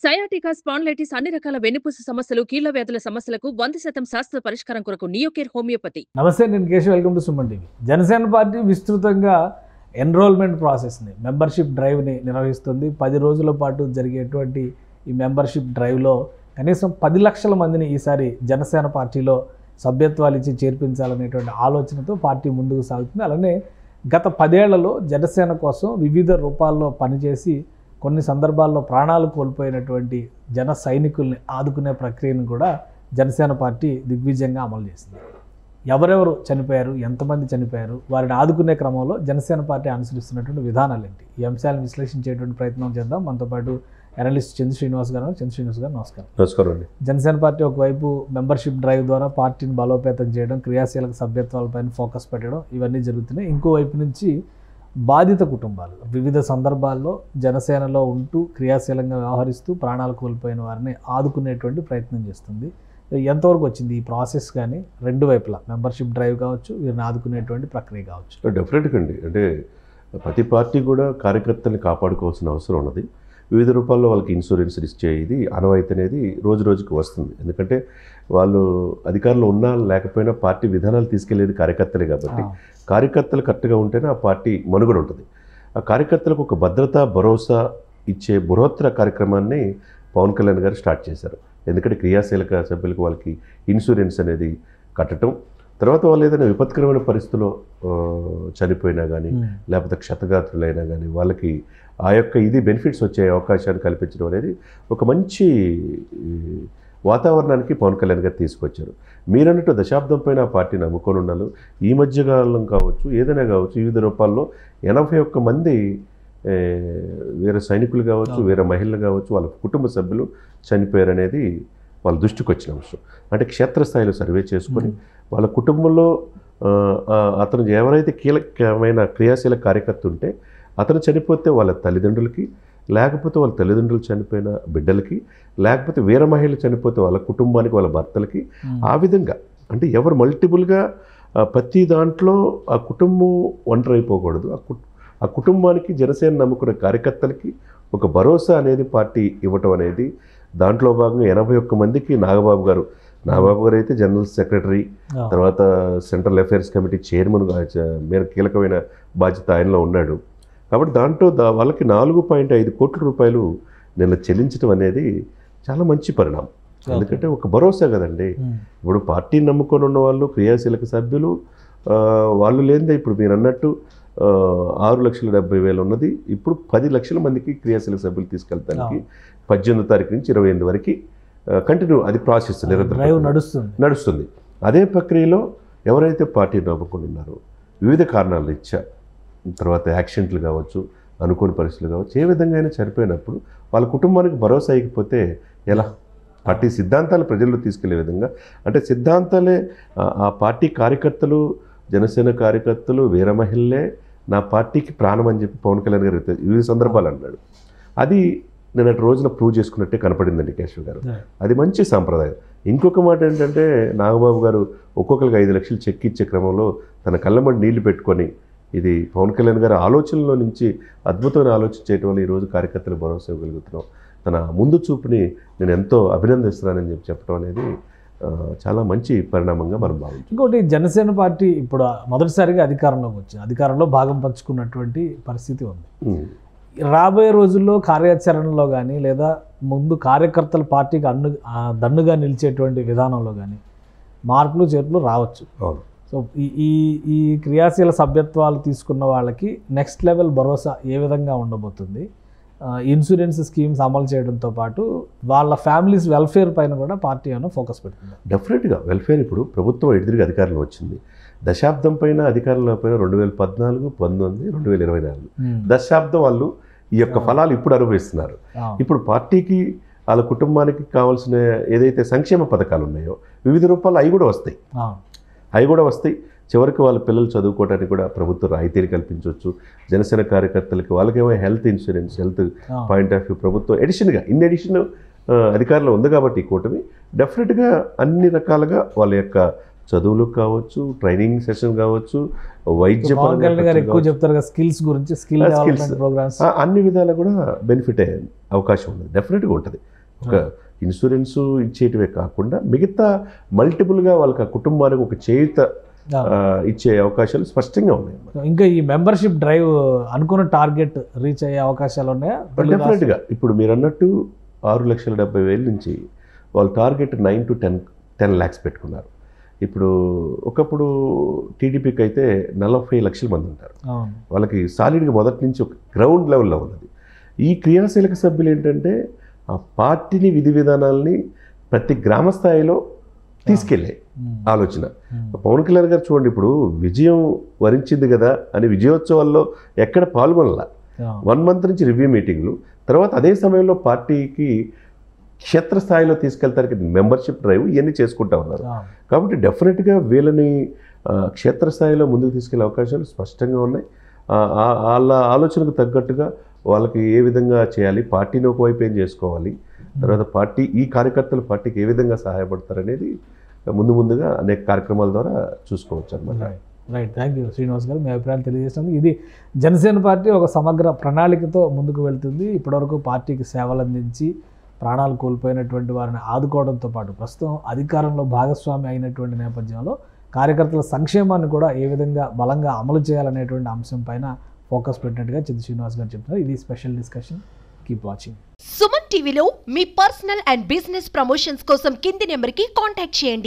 Sciatica, spondylitis అన్ని రకాల వెన్నుపూస సమస్యలు, కీళ్ల వ్యాధుల సమస్యలకు 100% శాస్త్ర పరిష్కారం కొరకు నియోకేర్ హోమియోపతి. నమస్తే, నేను Keshav. Welcome to Suman TV. Janasena party విస్తృతంగా ఎన్రోల్మెంట్ ప్రాసెస్ని, మెంబర్షిప్ డ్రైవ్ని నిర్వహిస్తుంది. 10 రోజుల పాటు జరిగేటువంటి ఈ మెంబర్షిప్ డ్రైవ్లో కనీసం 10 లక్షల మందిని ఈసారి జనసేన పార్టీలో సభ్యత్వాలు ఇచ్చి చేర్పించాలనేటువంటి ఆలోచనతో పార్టీ ముందుకు సాగుతుంది. అలానే గత 10 ఏళ్లలో జనసేన కోసం వివిధ రూపాల్లో పనిచేసి కొన్ని సందర్భాల్లో ప్రాణాలు కోల్పోయినటువంటి జన సైనికుల్ని ఆదుకునే ప్రక్రియను కూడా జనసేన పార్టీ దిగ్విజయంగా అమలు చేసింది. ఎవరెవరు చనిపోయారు, ఎంతమంది చనిపోయారు, వారిని ఆదుకునే క్రమంలో జనసేన పార్టీ అనుసరిస్తున్నటువంటి విధానాలు ఏంటి, ఈ అంశాలను విశ్లేషించేటువంటి ప్రయత్నం చేద్దాం. మనతో పాటు అనలిస్ట్ చంద్ర శ్రీనివాస్ గారు. నమస్కారం. నమస్కారం అండి. జనసేన పార్టీ ఒకవైపు మెంబర్షిప్ డ్రైవ్ ద్వారా పార్టీని బలోపేతం చేయడం, క్రియాశీలక సభ్యత్వాలపైన ఫోకస్ పెట్టడం, ఇవన్నీ జరుగుతున్నాయి. ఇంకోవైపు నుంచి బాధిత కుటుంబాలు వివిధ సందర్భాల్లో జనసేనలో ఉంటూ క్రియాశీలంగా వ్యవహరిస్తూ ప్రాణాలు కోల్పోయిన వారిని ఆదుకునేటువంటి ప్రయత్నం చేస్తుంది. ఎంతవరకు వచ్చింది ఈ ప్రాసెస్? కానీ రెండు వైపులా మెంబర్షిప్ డ్రైవ్ కావచ్చు, వీరిని ఆదుకునేటువంటి ప్రక్రియ కావచ్చు. డెఫినెట్గా అండి. అంటే ప్రతి పార్టీ కూడా కార్యకర్తల్ని కాపాడుకోవాల్సిన అవసరం ఉన్నది. వివిధ రూపాల్లో వాళ్ళకి ఇన్సూరెన్స్ ఇచ్చే ఇది అనవాయితీ అనేది రోజు రోజుకి వస్తుంది. ఎందుకంటే వాళ్ళు అధికారంలో ఉన్నా లేకపోయినా పార్టీ విధానాలు తీసుకెళ్లేది కార్యకర్తలే కాబట్టి కార్యకర్తలు కరెక్ట్గా ఉంటేనే ఆ పార్టీ మనుగడ ఉంటుంది. ఆ కార్యకర్తలకు ఒక భద్రత, భరోసా ఇచ్చే బృహత్తర కార్యక్రమాన్ని పవన్ కళ్యాణ్ గారు స్టార్ట్ చేశారు. ఎందుకంటే క్రియాశీలక సభ్యులకు వాళ్ళకి ఇన్సూరెన్స్ అనేది కట్టడం, తర్వాత వాళ్ళు ఏదైనా విపత్కరమైన పరిస్థితుల్లో చనిపోయినా కానీ లేకపోతే క్షతగాత్రులైనా కానీ వాళ్ళకి ఆ యొక్క ఇది బెనిఫిట్స్ వచ్చే అవకాశాన్ని కల్పించడం అనేది ఒక మంచి వాతావరణానికి పవన్ కళ్యాణ్ గారు తీసుకొచ్చారు. మీరన్నట్టు దశాబ్దం పైన ఆ పార్టీని నమ్ముకొని ఉన్నారు. ఈ మధ్యకాలం కావచ్చు, ఏదైనా కావచ్చు, వివిధ రూపాల్లో 81 మంది వేరే సైనికులు కావచ్చు, వేరే మహిళలు కావచ్చు, వాళ్ళ కుటుంబ సభ్యులు చనిపోయారనేది వాళ్ళ దృష్టికి వచ్చిన అంశం. అంటే క్షేత్రస్థాయిలో సర్వే చేసుకొని వాళ్ళ కుటుంబంలో అతను ఎవరైతే కీలకమైన క్రియాశీలక కార్యకర్త ఉంటే అతను చనిపోతే వాళ్ళ తల్లిదండ్రులకి, లేకపోతే వాళ్ళ తల్లిదండ్రులు చనిపోయిన బిడ్డలకి, లేకపోతే వేరే మహిళలు చనిపోతే వాళ్ళ కుటుంబానికి, వాళ్ళ భర్తలకి, ఆ విధంగా అంటే ఎవరు మల్టిపుల్గా ప్రతి దాంట్లో ఆ కుటుంబం ఒంటరి అయిపోకూడదు. ఆ కుటుంబానికి జనసేన నమ్ముకున్న కార్యకర్తలకి ఒక భరోసా అనేది పార్టీ ఇవ్వటం అనేది దాంట్లో భాగంగా 81 మందికి నాగబాబు గారు అయితే జనరల్ సెక్రటరీ, తర్వాత సెంట్రల్ అఫైర్స్ కమిటీ చైర్మన్ మేర కీలకమైన బాధ్యత ఆయనలో ఉన్నాడు. కాబట్టి దాంట్లో వాళ్ళకి 4.5 కోట్ల రూపాయలు నిన్న చెల్లించడం అనేది చాలా మంచి పరిణామం. ఎందుకంటే ఒక భరోసా కదండి. ఇప్పుడు పార్టీని నమ్ముకొని ఉన్న వాళ్ళు, క్రియాశీలక సభ్యులు, వాళ్ళు లేనిదే ఇప్పుడు మీరు అన్నట్టు 6,70,000 ఉన్నది, ఇప్పుడు 10 లక్షల మందికి క్రియాశీలక సభ్యులు తీసుకెళ్తానికి 18వ తారీఖు నుంచి 28 వరకు కంటిన్యూ అది ప్రాసెస్ నిరంతరం నడుస్తుంది. అదే ప్రక్రియలో ఎవరైతే పార్టీని నమ్ముకొని ఉన్నారో వివిధ కారణాలు ఇచ్చా, తర్వాత యాక్సిడెంట్లు కావచ్చు, అనుకోని పరిస్థితులు కావచ్చు, ఏ విధంగా అయినా చనిపోయినప్పుడు వాళ్ళ కుటుంబానికి భరోసా ఇవ్వకపోతే ఎలా? పార్టీ సిద్ధాంతాలు ప్రజల్లో తీసుకెళ్లే విధంగా, అంటే సిద్ధాంతాలే ఆ పార్టీ కార్యకర్తలు, జనసేన కార్యకర్తలు, వీర మహిళలే నా పార్టీకి ప్రాణం అని చెప్పి పవన్ కళ్యాణ్ గారు వివిధ సందర్భాలు అన్నాడు. అది నిన్నటి రోజున ప్రూవ్ చేసుకున్నట్టే కనపడిందండి కేశవ్ గారు. అది మంచి సాంప్రదాయం. ఇంకొక మాట ఏంటంటే నాగబాబు గారు ఒక్కొక్కరికి 5 లక్షలు చెక్ ఇచ్చే క్రమంలో తన కళ్ళమ్మడి నీళ్లు పెట్టుకొని, ఇది పవన్ కళ్యాణ్ గారి ఆలోచనలో నుంచి అద్భుతమైన ఆలోచన చేయడం వల్ల ఈరోజు కార్యకర్తలు భరోసా ఇవ్వగలుగుతున్నాం. తన ముందు చూపుని నేను ఎంతో అభినందిస్తున్నానని చెప్పడం అనేది చాలా మంచి పరిణామంగా మనం భావించాం. ఇంకోటి, జనసేన పార్టీ ఇప్పుడు మొదటిసారిగా అధికారంలోకి వచ్చింది, అధికారంలో భాగం పంచుకున్నటువంటి పరిస్థితి ఉంది. రాబోయే రోజుల్లో కార్యాచరణలో కానీ లేదా ముందు కార్యకర్తల పార్టీకి దన్నుగా నిలిచేటువంటి విధానంలో కానీ మార్పులు చేర్పులు రావచ్చు. సో ఈ క్రియాశీల సభ్యత్వాలు తీసుకున్న వాళ్ళకి నెక్స్ట్ లెవెల్ భరోసా ఏ విధంగా ఉండబోతుంది? ఇన్సూరెన్స్ స్కీమ్స్ అమలు చేయడంతో పాటు వాళ్ళ ఫ్యామిలీస్ వెల్ఫేర్ పైన కూడా పార్టీ ఏమైనా ఫోకస్ పెడుతుంది? డెఫినెట్గా వెల్ఫేర్. ఇప్పుడు ప్రభుత్వం ఎదురుగా అధికారంలో వచ్చింది, దశాబ్దం పైన అధికారంలో పైన 2014, 19, 2024 దశాబ్దం వాళ్ళు ఈ యొక్క ఫలాలు ఇప్పుడు అనుభవిస్తున్నారు. ఇప్పుడు పార్టీకి, వాళ్ళ కుటుంబానికి కావాల్సిన ఏదైతే సంక్షేమ పథకాలు ఉన్నాయో వివిధ రూపాల్లో అవి కూడా వస్తాయి. చివరికి వాళ్ళ పిల్లలు చదువుకోవడానికి కూడా ప్రభుత్వం రాయితీలు కల్పించవచ్చు. జనసేన కార్యకర్తలకి వాళ్ళకేమో health insurance, health point of view ప్రభుత్వం ఇన్ అడిషన్ అధికారంలో ఉంది కాబట్టి ఈ కూటమి డెఫినెట్గా అన్ని రకాలుగా వాళ్ళ యొక్క చదువులకు కావచ్చు, ట్రైనింగ్ సెషన్ కావచ్చు, వైద్య పవన్ కళ్యాణ్ గారు ఎక్కువ చెప్తారు కదా స్కిల్స్ గురించి, స్కిల్ డెవలప్మెంట్ ప్రోగ్రామ్స్, అన్ని విధాలు కూడా బెనిఫిట్ అయ్యే అవకాశం ఉంది, డెఫినెట్గా ఉంటుంది. ఒక ఇన్సూరెన్స్ ఇచ్చేటివే కాకుండా మిగతా మల్టిపుల్గా వాళ్ళకి ఆ కుటుంబానికి ఒక చేయుత ఇచ్చే అవకాశాలు స్పష్టంగా ఉన్నాయి. ఇంకా ఈ మెంబర్షిప్ డ్రైవ్ అనుకున్న టార్గెట్ రీచ్ అయ్యే అవకాశాలు ఉన్నాయా? డెఫినెట్గా ఇప్పుడు మీరు అన్నట్టు 6,70,000 నుంచి వాళ్ళు టార్గెట్ 9 to 10 lakhs పెట్టుకున్నారు. ఇప్పుడు ఒకప్పుడు టీడీపీకి అయితే 40 లక్షల మంది ఉంటారు. వాళ్ళకి సాలిడ్గా మొదటి నుంచి ఒక గ్రౌండ్ లెవెల్లో ఉన్నది. ఈ క్రియాశీలక సభ్యులు ఏంటంటే ఆ పార్టీని విధి విధానాలని ప్రతి గ్రామ స్థాయిలో తీసుకెళ్ళే ఆలోచన. పవన్ కళ్యాణ్ గారు చూడండి, ఇప్పుడు విజయం వరించింది కదా అని విజయోత్సవాల్లో ఎక్కడ పాల్గొనలా. 1 month నుంచి రివ్యూ మీటింగ్లు, తర్వాత అదే సమయంలో పార్టీకి క్షేత్రస్థాయిలో తీసుకెళ్తానికి మెంబర్షిప్ డ్రైవ్ ఇవన్నీ చేసుకుంటా ఉన్నారు. కాబట్టి డెఫినెట్గా వీళ్ళని క్షేత్రస్థాయిలో ముందుకు తీసుకెళ్లే అవకాశాలు స్పష్టంగా ఉన్నాయి. వాళ్ళ ఆలోచనకు తగ్గట్టుగా వాళ్ళకి ఏ విధంగా చేయాలి, పార్టీని ఒకవైపు ఏం చేసుకోవాలి, తర్వాత పార్టీ ఈ కార్యకర్తలు పార్టీకి ఏ విధంగా సహాయపడతారనేది ముందుగా అనేక కార్యక్రమాల ద్వారా చూసుకోవచ్చు అన్నమాట. రైట్, థ్యాంక్ యూ శ్రీనివాస్ గారు, మీ అభిప్రాయాలు తెలియజేసినందుకు. ఇది జనసేన పార్టీ ఒక సమగ్ర ప్రణాళికతో ముందుకు వెళ్తుంది. ఇప్పటివరకు పార్టీకి సేవలు అందించి ప్రాణాలు కోల్పోయినటువంటి వారిని ఆదుకోవడంతో పాటు ప్రస్తుతం అధికారంలో భాగస్వామి అయినటువంటి నేపథ్యంలో కార్యకర్తల సంక్షేమాన్ని కూడా ఏ విధంగా బలంగా అమలు చేయాలనేటువంటి అంశం పైన ఫోకస్ పెట్టినట్టుగా చింత శ్రీనివాస్ గారు చెప్తున్నారు. ఇది special discussion. Keep watching. Suman టీవీలో మీ పర్సనల్ అండ్ బిజినెస్ ప్రమోషన్స్ కోసం కింది నెంబర్కి కాంటాక్ట్ చేయండి.